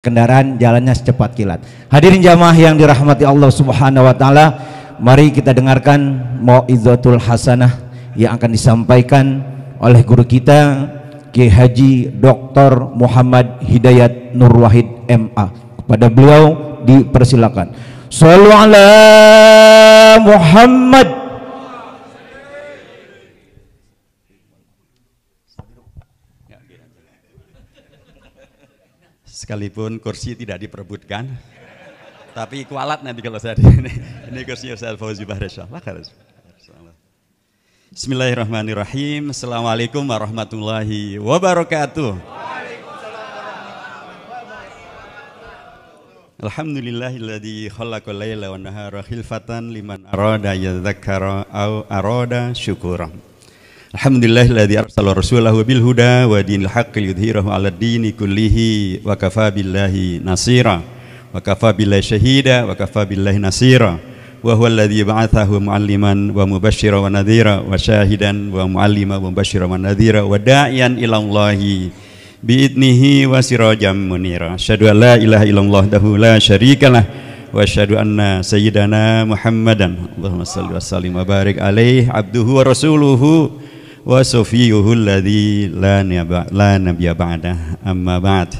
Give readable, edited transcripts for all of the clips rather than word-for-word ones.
kendaraan jalannya secepat kilat. Hadirin jamaah yang dirahmati Allah Subhanahu wa taala, mari kita dengarkan mau'izatul hasanah yang akan disampaikan oleh guru kita Kiai Haji Dr. Muhammad Hidayat Nur Wahid MA. Kepada beliau dipersilakan. Shallu ala Muhammad. Sekalipun kursi tidak diperebutkan, tapi kualat nanti kalau saya ini kursinya Ustaz Fauzi Bahri. Bismillahirrahmanirrahim. Assalamualaikum warahmatullahi wabarakatuh. Alhamdulillahilladzi khalaqal laila wan nahara khilfatan liman arada yadzakkara aw arada syukura. Alhamdulillahilladzi arsala rasulahu bil huda wa dinil haqqi yudhhirahu 'alad dini kullihi wa kafa billahi nasira wa kafa billahi syahida wa kafa billahi nasira wa huwal ladzi ba'athahu mu'alliman wa mubasysyiran wa nadhira wa syahidan wa mu'allima wa mubasysyiran wa nadhira wa da'iyan ila Allahi bi'idnihi wa sirajan munira. Asyhadu an la ilaha illallah wahdahu la syarikalah wa asyhadu anna sayyidana Muhammadan Allahumma shalli wa sallim wa barik alaihi abduhu wa rasuluhu wa sofiyuhu alladzi la nabiyya ba'dah amma ba'd.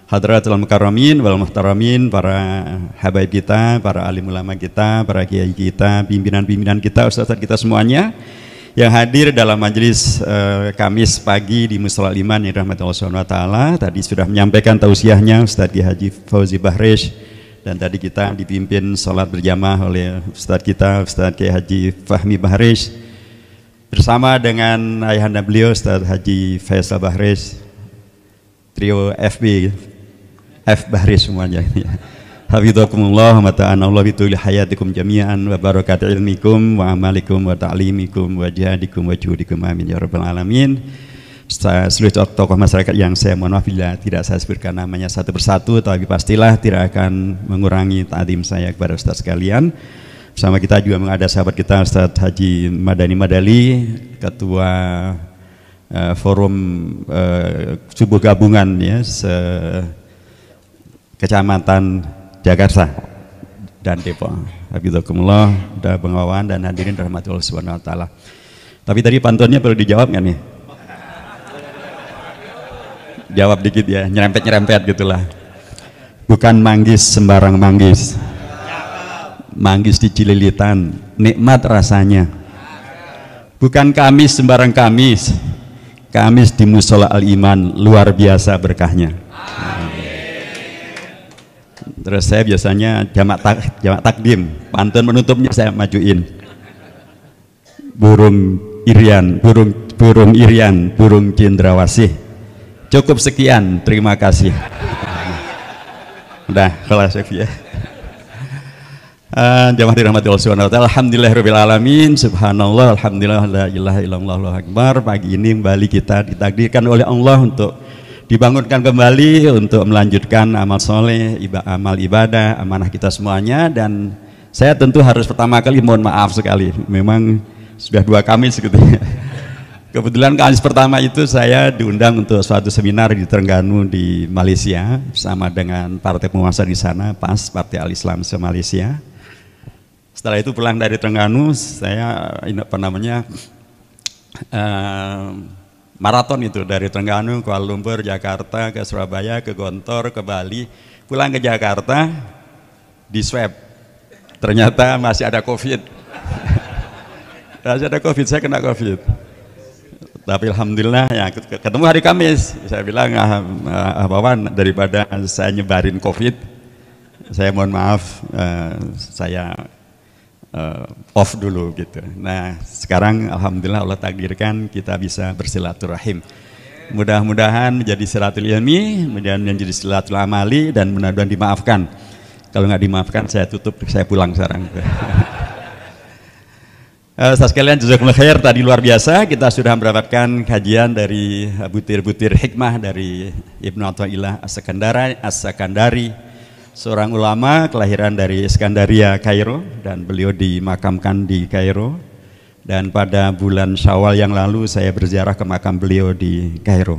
Hadratul mukarramin wal muhtaramin, para habaib kita, para alim ulama kita, para kiai kita, pimpinan-pimpinan kita, ustaz kita semuanya yang hadir dalam majelis Kamis pagi di Mushola Iman yang dirahmati Allah Subhanahu wa taala. Tadi sudah menyampaikan tausiahnya Ustaz Kiai Haji Fauzi Bahri, dan tadi kita dipimpin salat berjamaah oleh Ustaz kita Ustaz Kiai Haji Fahmi Bahri bersama dengan ayahanda beliau Ustaz Haji Faisal Bahri, trio F Bahri semuanya. Hafidhakumullah wa ta'anallahu bituli hayatikum jami'an wa barakati ilmikum wa amalikum wa ta'limikum wa jihadikum wa juhudikum amin ya rabbal alamin. Seluruh tokoh masyarakat yang saya mohon maaf bila tidak saya sebutkan namanya satu persatu, tapi pastilah tidak akan mengurangi ta'zim saya kepada ustaz sekalian. Bersama kita juga ada sahabat kita Ustaz Haji Madani Madali, ketua forum subuh gabungan ya Kecamatan Jakarta dan Depok. Hafidhakumullah, dan pengawan dan hadirin rahmatullah subhanahu wa ta'ala. Tapi tadi pantunnya perlu dijawab nggak nih? Jawab dikit ya, nyerempet-nyerempet gitulah. Bukan manggis sembarang manggis, manggis di Cililitan, nikmat rasanya. Bukan kamis sembarang kamis, kamis di Mushola Al-Iman, luar biasa berkahnya. Terus saya biasanya jamak takdim, pantun penutupnya saya majuin. Burung irian, burung irian, burung cendrawasih. Cukup sekian, terima kasih. Udah, kelas ya. Jamaah dirahmati Allah Subhanahu wa taala. Alhamdulillahirabbil alamin. Subhanallah, alhamdulillah, la ilaha illallah, Allahu akbar. Pagi ini kembali kita ditakdirkan oleh Allah untuk dibangunkan kembali untuk melanjutkan amal soleh, amal ibadah, amanah kita semuanya. Dan saya tentu harus pertama kali mohon maaf sekali, memang sudah 2 Kamis gitu ya. Kebetulan Kamis pertama itu saya diundang untuk suatu seminar di Terengganu di Malaysia bersama dengan partai penguasa di sana, PAS, Partai Al-Islam se-Malaysia. Setelah itu pulang dari Terengganu, saya maraton itu dari Terengganu, Kuala Lumpur, Jakarta, ke Surabaya, ke Gontor, ke Bali. Pulang ke Jakarta, di swab, ternyata masih ada COVID. Masih ada COVID, saya kena COVID. Tapi alhamdulillah ya ketemu hari Kamis. Saya bilang Bawan, daripada saya nyebarin COVID, saya mohon maaf, saya off dulu gitu. Nah sekarang alhamdulillah Allah takdirkan kita bisa bersilaturahim. Mudah-mudahan menjadi silatul ilmi, kemudian menjadi silatul amali, dan mudah-mudahan dimaafkan. Kalau nggak dimaafkan saya tutup, saya pulang sekarang. Ustaz sekalian, jazakumullah khair. Tadi luar biasa kita sudah mendapatkan kajian dari butir-butir hikmah dari Ibnu Athaillah As-Sakandari, seorang ulama kelahiran dari Iskandaria, Kairo, dan beliau dimakamkan di Kairo. Dan pada bulan Syawal yang lalu saya berziarah ke makam beliau di Kairo.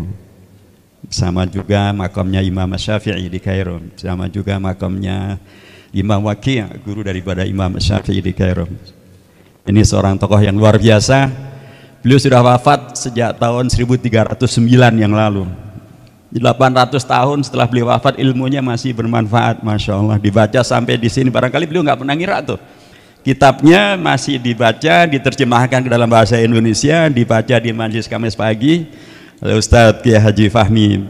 sama juga makamnya Imam Syafi'i di Kairo, sama juga makamnya Imam Waqi', guru daripada Imam Syafi'i di Kairo. Ini seorang tokoh yang luar biasa. Beliau sudah wafat sejak tahun 1309 yang lalu. 800 tahun setelah beliau wafat, ilmunya masih bermanfaat, Masya Allah. Dibaca sampai di sini, barangkali beliau nggak pernah ngira tuh. Kitabnya masih dibaca, diterjemahkan ke dalam bahasa Indonesia, dibaca di Majelis Kamis pagi oleh Ustadz Kiai Haji Fahmi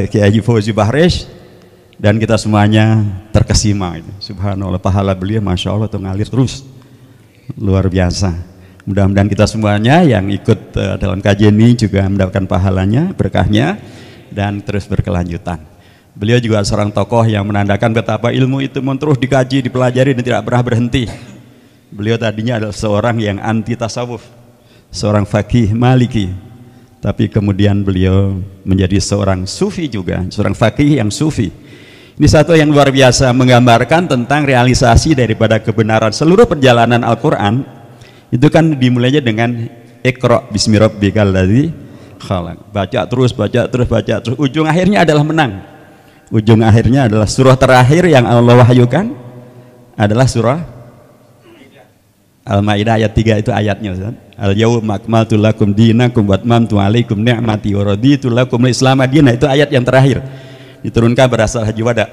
Kiai Haji Fauzi Bahresh, dan kita semuanya terkesima. Subhanallah, pahala beliau Masya Allah tuh ngalir terus, luar biasa. Mudah-mudahan kita semuanya yang ikut dalam kajian ini juga mendapatkan pahalanya, berkahnya, dan terus berkelanjutan. Beliau juga seorang tokoh yang menandakan betapa ilmu itu terus dikaji, dipelajari, dan tidak pernah berhenti. Beliau tadinya adalah seorang yang anti tasawuf, seorang fakih maliki, tapi kemudian beliau menjadi seorang sufi juga, seorang fakih yang sufi. Ini satu yang luar biasa, menggambarkan tentang realisasi daripada kebenaran. Seluruh perjalanan Al-Quran itu kan dimulainya dengan Iqra bismi rabbikal ladzi khalaq. Baca terus, baca terus, baca terus. Ujung akhirnya adalah menang. Ujung akhirnya adalah surah terakhir yang Allah wahyukan adalah surah Al-Maidah ayat 3, itu ayatnya. Al-yawma akmaltu lakum dinakum wa atmamtu alaikum ni'mati wa raditu lakum al-Islam madina. Itu ayat yang terakhir. Diturunkan berasal Haji Wada.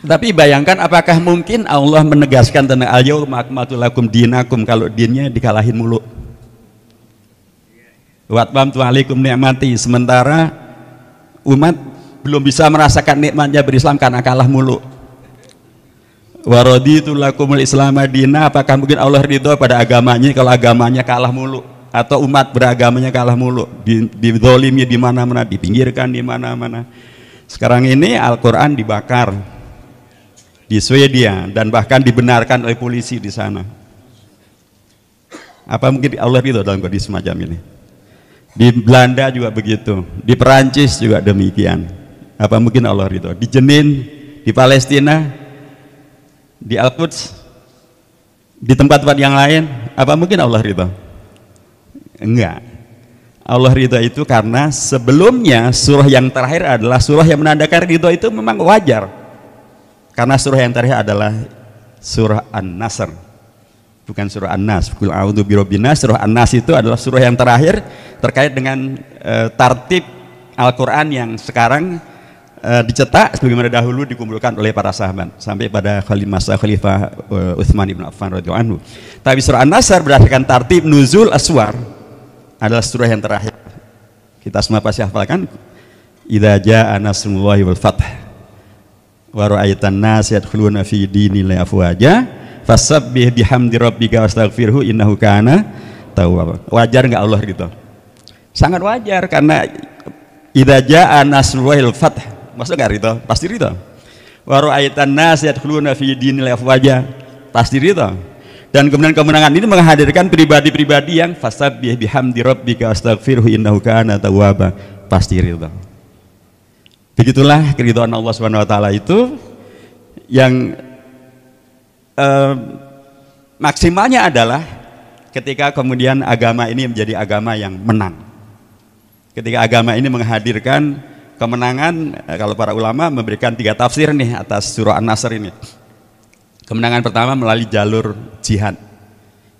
Tapi bayangkan, apakah mungkin Allah menegaskan tentang al-yawma akmaltu lakum dinakum kalau dinnya dikalahin mulu? Wa atmamtu alaikum ni'mati, sementara umat belum bisa merasakan nikmatnya berislam karena kalah mulu. Wa raditu lakumul Islam madina, apakah mungkin Allah ridho pada agamanya kalau agamanya kalah mulu, atau umat beragamanya kalah mulu, dizalimi di mana-mana, dipinggirkan di mana-mana. Sekarang ini Al-Qur'an dibakar di Swedia dan bahkan dibenarkan oleh polisi di sana. Apa mungkin Allah ridho dalam kondisi semacam ini? Di Belanda juga begitu, di Perancis juga demikian. Apa mungkin Allah ridho? Di Jenin, di Palestina, di Al-Quds, di tempat-tempat yang lain, apa mungkin Allah ridho? Enggak. Allah ridho itu karena sebelumnya surah yang terakhir adalah surah yang menandakan ridho, itu memang wajar. Karena surah yang terakhir adalah surah An-Nasr, bukan surah An-Nas. Qul a'udzu birabbin nas. Surah An-Nas itu adalah surah yang terakhir terkait dengan tartib Al-Quran yang sekarang dicetak sebagaimana dahulu dikumpulkan oleh para sahabat sampai pada masa Khalifah Utsman ibn Affan radhiyallahu anhu. Tapi surah An-Nasr berdasarkan tartib nuzul aswar adalah surah yang terakhir. Kita semua pasti hafalkan, idza jaa nasrullahi wal fath wa ra'aitan nas yadkhuluna fi dinillahi afwaja fasabbih bihamdi rabbika wastaghfirhu innahu kana tawwaba. Wajar enggak Allah gitu? Sangat wajar, karena idza jaa nasrullahi wal fath, maksud nggak ridho? Pasti ridho. Wa ra'aitan nas yadkhuluna fi dinillahi afwaja, pasti ridho. Dan kemudian kemenangan ini menghadirkan pribadi-pribadi yang fasabbih bihamdi rabbika wastaghfirhu innahu kana tawwaba, pasti ridho. Begitulah keridhaan Allah Subhanahu wa taala itu yang maksimalnya adalah ketika kemudian agama ini menjadi agama yang menang. Ketika agama ini menghadirkan kemenangan, kalau para ulama memberikan 3 tafsir nih atas surah An-Nasr ini. Kemenangan pertama melalui jalur jihad.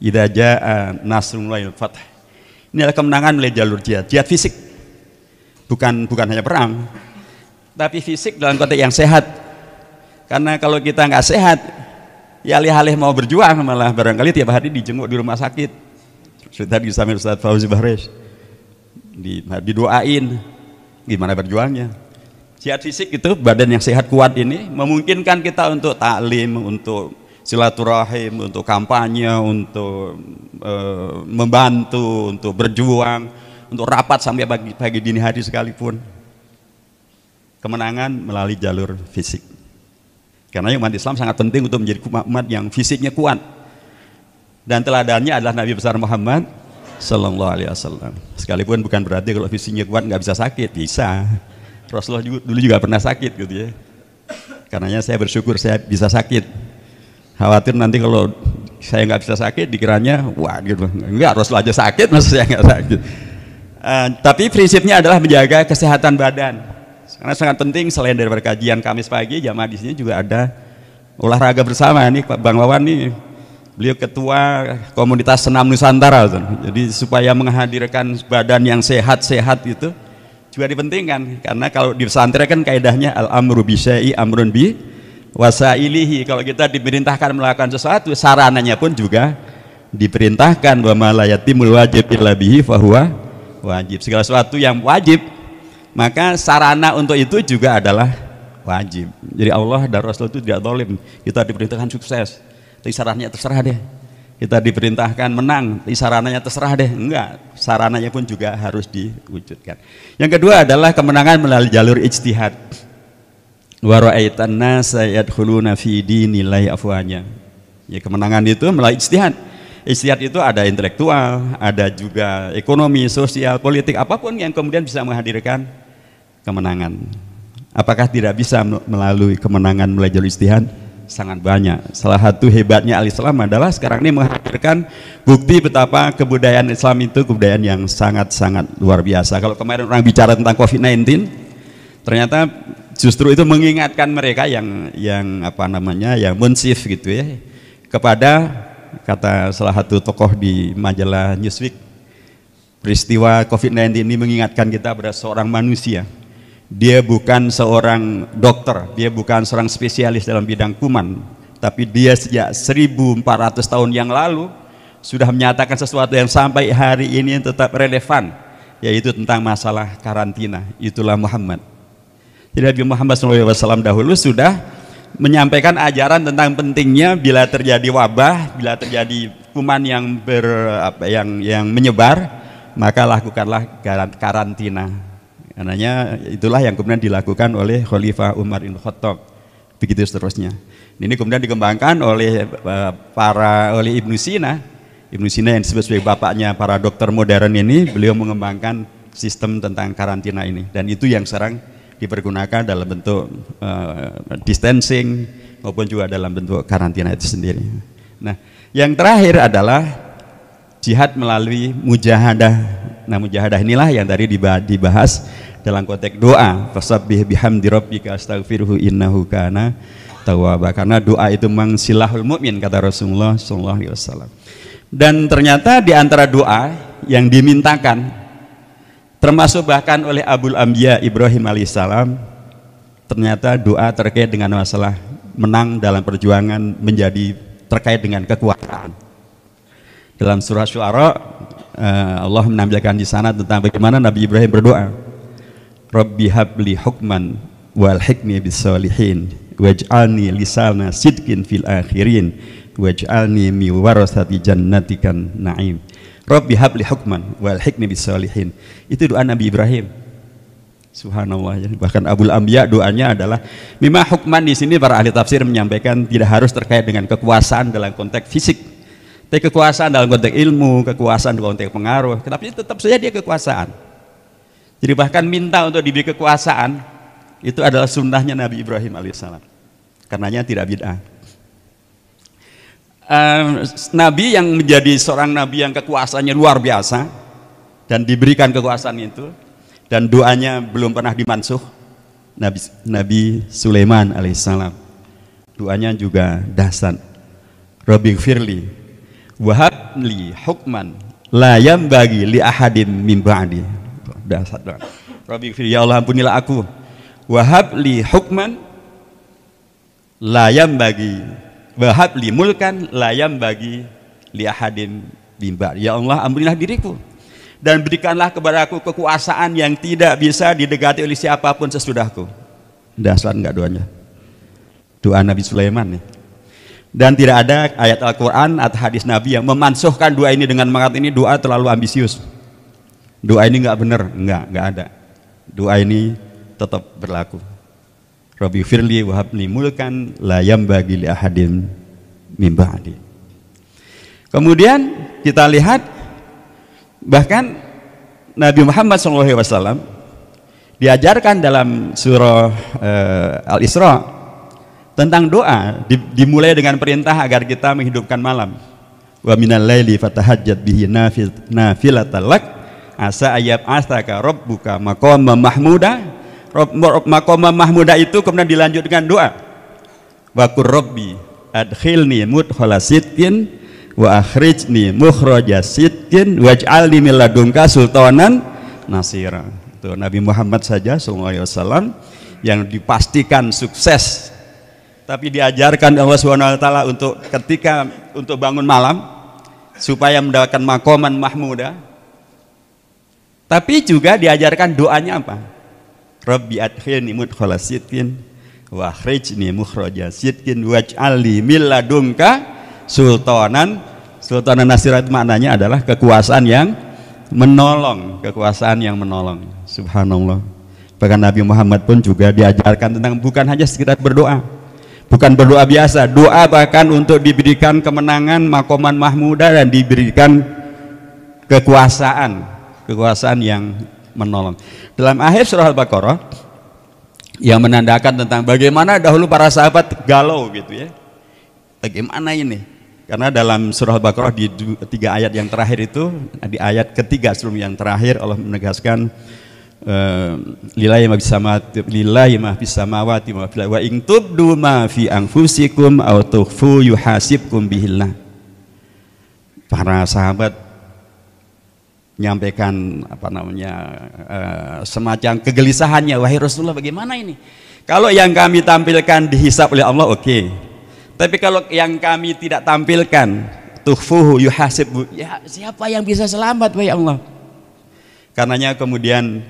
Idza jaa nasrullahi wal fath. Ini adalah kemenangan melalui jalur jihad, jihad fisik. Bukan hanya perang, tapi fisik dalam konteks yang sehat. Karena kalau kita nggak sehat, ya alih-alih mau berjuang malah barangkali tiap hari dijenguk di rumah sakit. Sudah disampaikan Ustaz Fauzi Bahresh, didoain, gimana berjuangnya. Jihad fisik itu badan yang sehat kuat ini memungkinkan kita untuk taklim, untuk silaturahim, untuk kampanye, untuk membantu, untuk berjuang, untuk rapat sampai pagi dini hari sekalipun. Kemenangan melalui jalur fisik. Karena umat Islam sangat penting untuk menjadi umat yang fisiknya kuat. Dan teladannya adalah Nabi besar Muhammad Sallallahu Alaihi Wasallam. Sekalipun bukan berarti kalau fisiknya kuat nggak bisa sakit, bisa. Rasulullah dulu juga pernah sakit gitu ya. Karenanya saya bersyukur saya bisa sakit. Khawatir nanti kalau saya nggak bisa sakit dikiranya wah gitu. Enggak, Rasulullah aja sakit, masa saya nggak sakit. Tapi prinsipnya adalah menjaga kesehatan badan. Karena sangat penting selain dari kajian Kamis pagi, jamaah di sini juga ada olahraga bersama nih. Bang Wawan nih, beliau ketua komunitas senam Nusantara. Jadi supaya menghadirkan badan yang sehat-sehat itu juga dipentingkan. Karena kalau di pesantren kan kaidahnya al-amru bisyai amrun bi wasailihi. Kalau kita diperintahkan melakukan sesuatu, sarananya pun juga diperintahkan. Wa ma la yatimul wajib illa bihi fahuwa wajib. Segala sesuatu yang wajib, maka sarana untuk itu juga adalah wajib. Jadi Allah dan Rasul itu tidak zalim. Kita diperintahkan sukses, tapi sarananya terserah deh. Kita diperintahkan menang, tapi sarananya terserah deh. Enggak, sarananya pun juga harus diwujudkan. Yang kedua adalah kemenangan melalui jalur ijtihad. Wa ra'aitan nasa yadkhuluna fi dinillahi afwaja. Ya, kemenangan itu melalui ijtihad. Ijtihad itu ada intelektual, ada juga ekonomi, sosial, politik, apapun yang kemudian bisa menghadirkan kemenangan. Apakah tidak bisa melalui kemenangan melalui jalur ijtihad? Sangat banyak. Salah satu hebatnya al-Islam adalah sekarang ini menghadirkan bukti betapa kebudayaan Islam itu kebudayaan yang sangat-sangat luar biasa. Kalau kemarin orang bicara tentang COVID-19, ternyata justru itu mengingatkan mereka yang munsif gitu ya, kepada, kata salah satu tokoh di majalah Newsweek, peristiwa COVID-19 ini mengingatkan kita pada seorang manusia. Dia bukan seorang dokter, dia bukan seorang spesialis dalam bidang kuman, tapi dia sejak 1400 tahun yang lalu sudah menyatakan sesuatu yang sampai hari ini tetap relevan, yaitu tentang masalah karantina. Itulah Muhammad. Jadi Nabi Muhammad SAW dahulu sudah menyampaikan ajaran tentang pentingnya bila terjadi wabah, bila terjadi kuman yang menyebar, maka lakukanlah karantina. Karenanya itulah yang kemudian dilakukan oleh Khalifah Umar bin Khattab, begitu seterusnya. Ini kemudian dikembangkan oleh oleh Ibnu Sina. Ibnu Sina yang disebut sebagai bapaknya para dokter modern ini, beliau mengembangkan sistem tentang karantina ini, dan itu yang sekarang dipergunakan dalam bentuk distancing maupun juga dalam bentuk karantina itu sendiri. Nah, yang terakhir adalah jihad melalui mujahadah. Nah, mujahadah inilah yang tadi dibahas dalam konteks doa. Fasabbih bihamdi rabbika astaghfirhu innahu kana tawwaba. Karena doa itu memang silahul mukmin, kata Rasulullah SAW. Dan ternyata di antara doa yang dimintakan, termasuk bahkan oleh Abul Anbiya Ibrahim alaihissalam, ternyata doa terkait dengan masalah menang dalam perjuangan menjadi terkait dengan kekuasaan. Dalam surah Syu'ara, Allah menampilkan di sana tentang bagaimana Nabi Ibrahim berdoa, Rabbi habli hukman wal hikmi bis solihin waj'alni lisana sidqin fil akhirin waj'alni mi warasati jannatikan na'im. Rabbi habli hukman wal hikmi bis solihin. Itu doa Nabi Ibrahim. Subhanallah. Bahkan Abul Anbiya doanya adalah mimma hukman. Di sini para ahli tafsir menyampaikan tidak harus terkait dengan kekuasaan dalam konteks fisik, tapi kekuasaan dalam konteks ilmu, kekuasaan dalam konteks pengaruh, tetapi tetap saja dia kekuasaan. Jadi bahkan minta untuk diberi kekuasaan itu adalah sunnahnya Nabi Ibrahim alaihissalam. Karenanya tidak bid'ah. Nabi yang menjadi seorang nabi yang kekuasaannya luar biasa dan diberikan kekuasaan itu, dan doanya belum pernah dimansuh, Nabi Sulaiman alaihissalam. Doanya juga dahsyat. Rabbi gfirli wahabli hukman la yambagi li ahadin min ba'di. Dahsyat banget. Rabbi gfirli, ya Allah ampunilah aku, wahabli hukman la yambagi, wahabli mulkan la yambagi li ahadin min ba'di. Ya Allah ampunilah diriku dan berikanlah kepada aku kekuasaan yang tidak bisa didekati oleh siapapun sesudahku. Dahsyat enggak doanya? Doa Nabi Sulaiman nih. Dan tidak ada ayat Al-Quran atau hadis Nabi yang memansuhkan doa ini dengan mengatakan ini doa terlalu ambisius, doa ini enggak benar. Enggak ada. Doa ini tetap berlaku. Rabbi firli wahabli mulkan la yambagi li ahadin min ba'di. Kemudian kita lihat bahkan Nabi Muhammad SAW diajarkan dalam surah Al-Isra tentang doa, dimulai dengan perintah agar kita menghidupkan malam. Wa minal laili fatahajjat bihi nafilatan lak asa ayat astaka rabbuka maqama mahmuda. Maqama mahmuda itu kemudian dilanjut dengan doa, waqur rabbi adkhilni mudkhala sidqin wa akhrijni mukhraja sidqin waj'alni min ladunka sultanan nasira. Itu Nabi Muhammad saja sallallahu alaihi wasallam yang dipastikan sukses, tapi diajarkan Allah Subhanahu wa taala untuk ketika untuk bangun malam supaya mendapatkan maqaman mahmuda. Tapi juga diajarkan doanya apa? Rabbi adkhilni mudkhala sidqin wa akhrijni mukhraja sidqin waj'alni min ladunka sultanan nasira. Maknanya adalah kekuasaan yang menolong, kekuasaan yang menolong. Subhanallah. Bahkan Nabi Muhammad pun juga diajarkan tentang bukan hanya sekedar berdoa, bukan berdoa biasa, doa bahkan untuk diberikan kemenangan maqaman mahmuda dan diberikan kekuasaan yang menolong. Dalam akhir surah Al-Baqarah yang menandakan tentang bagaimana dahulu para sahabat galau gitu ya. Bagaimana ini? Karena dalam surah Al-Baqarah di 3 ayat yang terakhir itu, di ayat ketiga sebelum yang terakhir Allah menegaskan lillahi ma fis samawati wa fil ardi wa in tubdu ma fi anfusikum aw tukhfu yuhasibkum bihillah. Para sahabat menyampaikan semacam kegelisahannya, wahai Rasulullah, bagaimana ini? Kalau yang kami tampilkan dihisab oleh Allah, oke. Tapi kalau yang kami tidak tampilkan, tukhfuhu yuhasib, ya siapa yang bisa selamat wahai Allah? Karenanya kemudian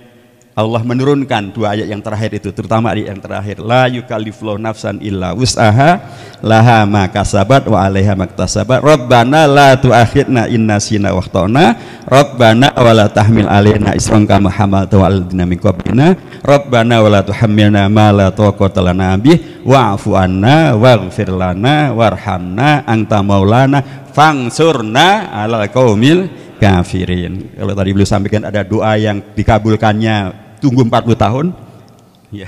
Allah menurunkan 2 ayat yang terakhir itu, terutama ayat yang terakhir, la yukallifullahu nafsan illa wus'aha laha ma kasabat wa 'alaiha ma iktasabat rabbana la tu'akhidna in nasina wa akhtana rabbana wa la tahmil 'alaina isran kama hamaltahu 'alal ladzina min qablina rabbana wa la tuhammilna ma la taqata lana bih wa'fu 'anna waghfir lana warhamna anta maulana fangsurna 'alal qaumil kafirin. Kalau tadi beliau sampaikan ada doa yang dikabulkannya tunggu 40 tahun ya,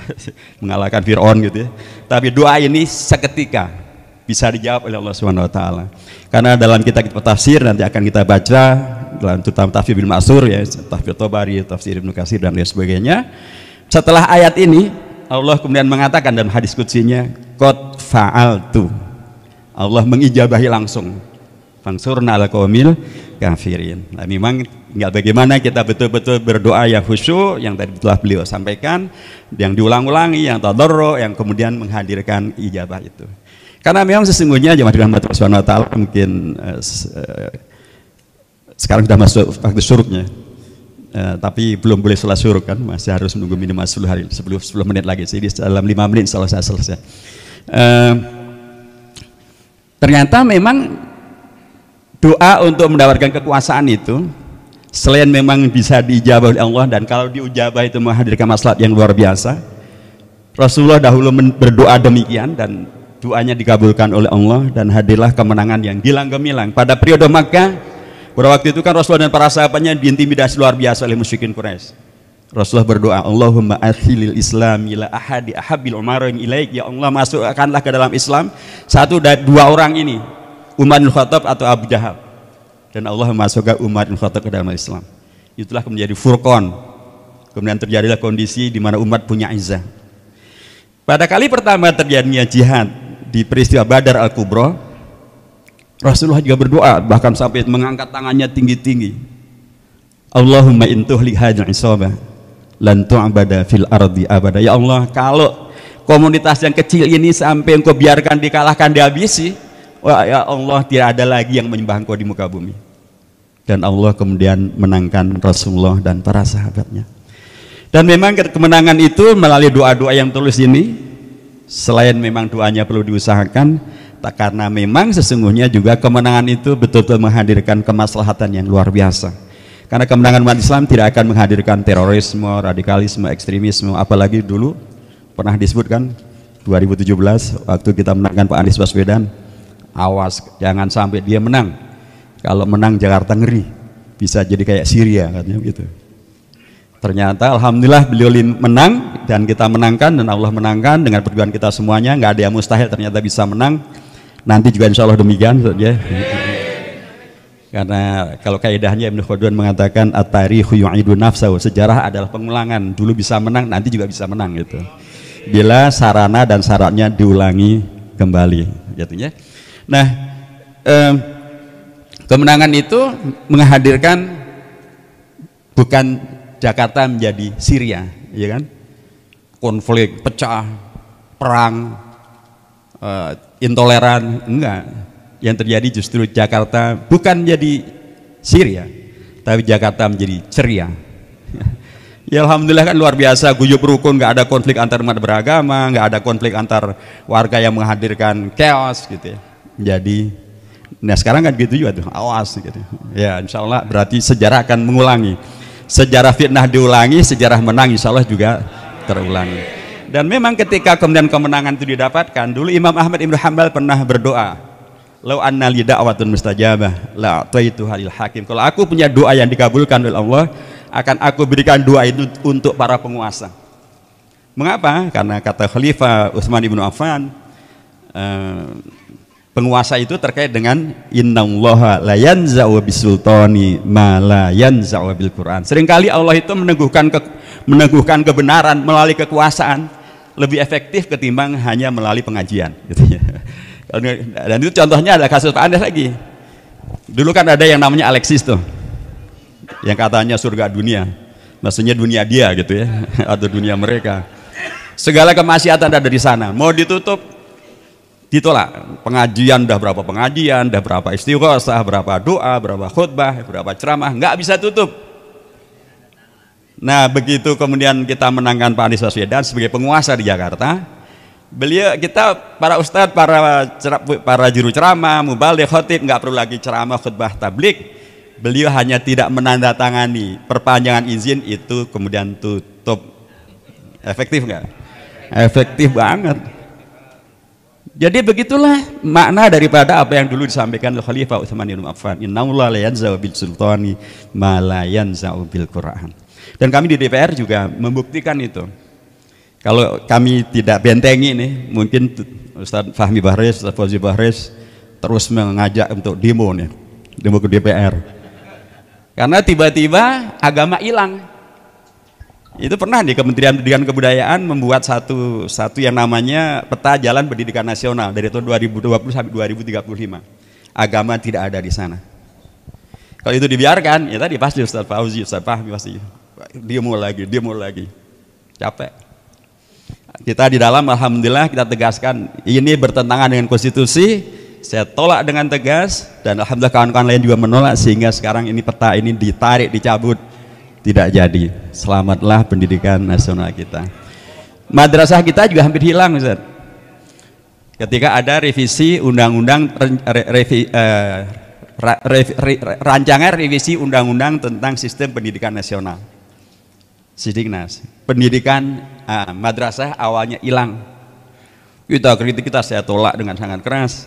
mengalahkan Fir'aun gitu ya. Tapi doa ini seketika bisa dijawab oleh Allah Subhanahu wa taala. Karena dalam kitab tafsir nanti akan kita baca dalam terutama tafsir Ibnu Mas'ur ya, tafsir Tabari, tafsir Ibnu Katsir dan lain sebagainya. Setelah ayat ini Allah kemudian mengatakan dalam hadis qudsinya qad fa'altu. Allah mengijabahi langsung. Fangsurna ala qaumil kafirin. Nah, memang tinggal bagaimana kita betul-betul berdoa yang khusyuk yang tadi telah beliau sampaikan, yang diulang-ulangi, yang tadarru, yang kemudian menghadirkan ijabah itu. Karena memang sesungguhnya jemaah dirahmati Allah Subhanahu wa taala mungkin sekarang sudah masuk waktu syuruknya. Tapi belum boleh sholat syuruk kan, masih harus menunggu minimal 10 hari, 10 menit lagi. Jadi dalam 5 menit selesai. Ternyata memang doa untuk mendapatkan kekuasaan itu selain memang bisa diijabah oleh Allah, dan kalau diijabah itu menghadirkan maslahat yang luar biasa, Rasulullah dahulu berdoa demikian dan doanya dikabulkan oleh Allah dan hadirlah kemenangan yang gilang gemilang. Pada periode Makkah, pada waktu itu kan Rasulullah dan para sahabatnya diintimidasi luar biasa oleh musyrikin Quraisy. Rasulullah berdoa, Allahumma adkhilil Islam ila ahadi ahabbil umarain ilaik, ya Allah masukkanlah ke dalam Islam satu dari 2 orang ini, Umar bin Khattab atau Abu Jahal, dan Allah memasukkan Umar bin Khattab ke dalam Islam. Itulah menjadi furqan. Kemudian terjadilah kondisi di mana umat punya izzah. Pada kali pertama terjadinya jihad di peristiwa Badar Al-Kubra, Rasulullah juga berdoa, bahkan sampai mengangkat tangannya tinggi-tinggi. Allahumma intuhli hadzal isabah lan tu'bada fil ardi abada. Ya Allah, kalau komunitas yang kecil ini sampai engkau biarkan dikalahkan, dihabisi, wah ya Allah, tidak ada lagi yang menyembah engkau di muka bumi. Dan Allah kemudian menangkan Rasulullah dan para sahabatnya. Dan memang kemenangan itu melalui doa-doa yang tulus ini, selain memang doanya perlu diusahakan, karena memang sesungguhnya juga kemenangan itu betul-betul menghadirkan kemaslahatan yang luar biasa. Karena kemenangan umat Islam tidak akan menghadirkan terorisme, radikalisme, ekstremisme, apalagi dulu pernah disebutkan 2017 waktu kita menangkan Pak Anies Baswedan, awas jangan sampai dia menang. Kalau menang Jakarta ngeri, bisa jadi kayak Syria katanya gitu. Ternyata alhamdulillah beliau menang dan kita menangkan, dan Allah menangkan dengan perjuangan kita semuanya. Nggak ada yang mustahil, ternyata bisa menang. Nanti juga insya Allah demikian saja. Karena kalau kaidahnya Ibnu Khaldun mengatakan at-tarikhu yu'idu nafsahu, sejarah adalah pengulangan, dulu bisa menang nanti juga bisa menang gitu, bila sarana dan syaratnya diulangi kembali gitu ya. Nah, kemenangan itu menghadirkan bukan Jakarta menjadi Syria, ya kan? Konflik, pecah, perang, intoleran, enggak. Yang terjadi justru Jakarta bukan menjadi Syria, tapi Jakarta menjadi ceria. Ya alhamdulillah kan luar biasa, guyup rukun, nggak ada konflik antar umat beragama, nggak ada konflik antar warga yang menghadirkan chaos gitu ya. Jadi, nah sekarang kan gitu juga tuh, awas gitu. Ya insya Allah berarti sejarah akan mengulangi. Sejarah fitnah diulangi, sejarah menang insya Allah juga terulangi. Dan memang ketika kemudian kemenangan itu didapatkan, dulu Imam Ahmad Ibn Hanbal pernah berdoa, lau anna li da'watun mustajabah la ataitu halil hakim. Kalau aku punya doa yang dikabulkan oleh Allah, akan aku berikan doa itu untuk para penguasa. Mengapa? Karena kata Khalifah Utsman ibnu Affan, penguasa itu terkait dengan innallaha la yanza'u bisultani ma la yanza'u bil Quran. Seringkali Allah itu meneguhkan kebenaran melalui kekuasaan lebih efektif ketimbang hanya melalui pengajian gitu ya. Dan itu contohnya ada kasus Pak Andes lagi. Dulu kan ada yang namanya Alexis tuh, yang katanya surga dunia, maksudnya dunia dia gitu ya, atau dunia mereka. Segala kemaksiatan ada di sana, mau ditutup ditolak. Pengajian udah berapa pengajian, udah berapa istighosah, berapa doa, berapa khutbah, berapa ceramah, nggak bisa tutup. Nah begitu kemudian kita menangkan Pak Anies Baswedan sebagai penguasa di Jakarta, beliau, kita para ustadz, para juru ceramah, mubaligh, khotib, nggak perlu lagi ceramah, khutbah, tablik. Beliau hanya tidak menandatangani perpanjangan izin itu, kemudian tutup. Efektif nggak? Efektif banget. Jadi begitulah makna daripada apa yang dulu disampaikan oleh Khalifah Utsman bin Affan, innallaha la yanza'u bil sultani ma la yanza'u bil Qur'an. Dan kami di DPR juga membuktikan itu. Kalau kami tidak bentengi nih, mungkin Ustaz Fahmi Bahres, Ustaz Fauzi Bahres terus mengajak untuk demo nih, demo ke DPR. Karena tiba-tiba agama hilang. Itu pernah di Kementerian Pendidikan dan Kebudayaan membuat satu yang namanya peta jalan pendidikan nasional dari tahun 2020 sampai 2035. Agama tidak ada di sana. Kalau itu dibiarkan, ya tadi pasti Ustaz Fauzi, Ustaz Fahmi pasti demo lagi. Capek. Kita di dalam alhamdulillah kita tegaskan ini bertentangan dengan konstitusi, saya tolak dengan tegas, dan alhamdulillah kawan-kawan lain juga menolak, sehingga sekarang ini peta ini ditarik, dicabut, tidak jadi. Selamatlah pendidikan nasional kita. Madrasah kita juga hampir hilang, Ustaz. Ketika ada revisi undang-undang rancangan revisi undang-undang tentang sistem pendidikan nasional, Sidiknas, pendidikan madrasah awalnya hilang. Kita kritik, saya tolak dengan sangat keras.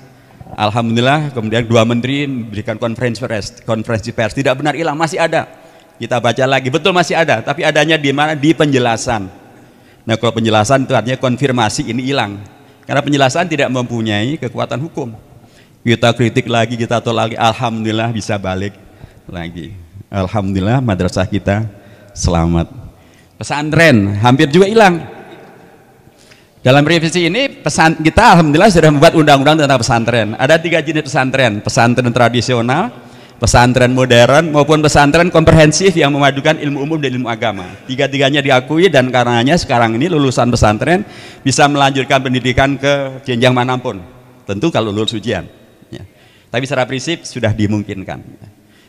Alhamdulillah kemudian 2 menteri memberikan konferensi pers, tidak benar hilang, masih ada. Kita baca lagi, betul masih ada, tapi adanya di mana? Di penjelasan. Nah kalau penjelasan itu artinya konfirmasi ini hilang, karena penjelasan tidak mempunyai kekuatan hukum. Kita kritik lagi, kita tolak lagi, alhamdulillah bisa balik lagi. Alhamdulillah madrasah kita selamat. Pesantren hampir juga hilang. Dalam revisi ini kita alhamdulillah sudah membuat undang-undang tentang pesantren. Ada 3 jenis pesantren: pesantren tradisional, pesantren modern, maupun pesantren komprehensif yang memadukan ilmu umum dan ilmu agama. 3-tiganya diakui, dan karenanya sekarang ini lulusan pesantren bisa melanjutkan pendidikan ke jenjang manapun, tentu kalau lulus ujian ya. Tapi secara prinsip sudah dimungkinkan.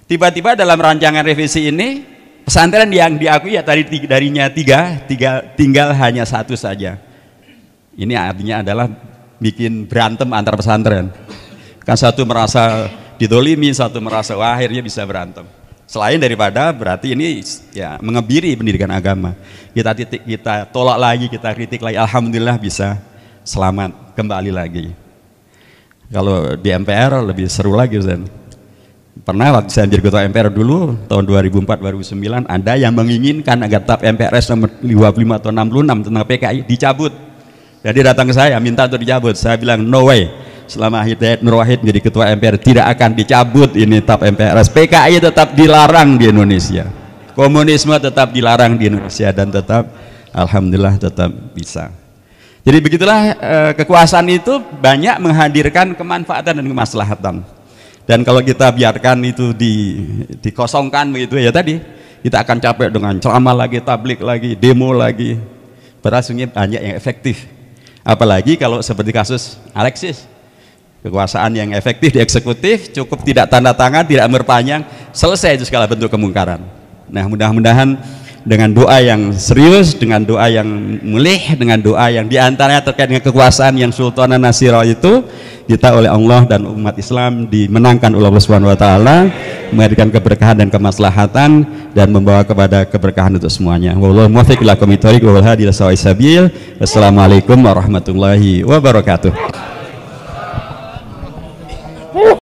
Tiba-tiba dalam rancangan revisi ini pesantren yang diakui ya darinya 3 tinggal hanya 1 saja. Ini artinya adalah bikin berantem antar pesantren. Kan satu merasa didolimi, satu merasa wah akhirnya bisa berantem. Selain daripada berarti ini ya mengebiri pendidikan agama. Kita tolak lagi, kita kritik lagi, alhamdulillah bisa selamat kembali lagi. Kalau di MPR lebih seru lagi, Ustaz. Pernah waktu saya menjadi ketua MPR dulu tahun 2004-2009 ada yang menginginkan agar TAP MPRS nomor 55 atau 66 tentang PKI dicabut. Jadi datang ke saya minta untuk dicabut. Saya bilang no way. selama Hidayat Nur Wahid menjadi ketua MPR tidak akan dicabut ini TAP MPRS. PKI tetap dilarang di Indonesia, komunisme tetap dilarang di Indonesia, dan tetap alhamdulillah tetap bisa. Jadi begitulah kekuasaan itu banyak menghadirkan kemanfaatan dan kemaslahatan. Dan kalau kita biarkan itu dikosongkan begitu ya tadi, kita akan capek dengan ceramah lagi, tablik lagi, demo lagi. Berasanya banyak yang efektif. Apalagi kalau seperti kasus Alexis, kekuasaan yang efektif di eksekutif, cukup tidak tanda tangan, tidak berpanjang, selesai itu segala bentuk kemungkaran. Nah, mudah-mudahan dengan doa yang serius, dengan doa yang mulih, dengan doa yang diantaranya terkait dengan kekuasaan yang sultanan nasirah itu, kita oleh Allah dan umat Islam dimenangkan oleh Allah Subhanahu wa taala, menghadirkan keberkahan dan kemaslahatan dan membawa kepada keberkahan untuk semuanya. Wallahu muwaffiq ila aqwamit thoriq wa wal hadi ila sawa'is sabil. Wassalamualaikum warahmatullahi wabarakatuh.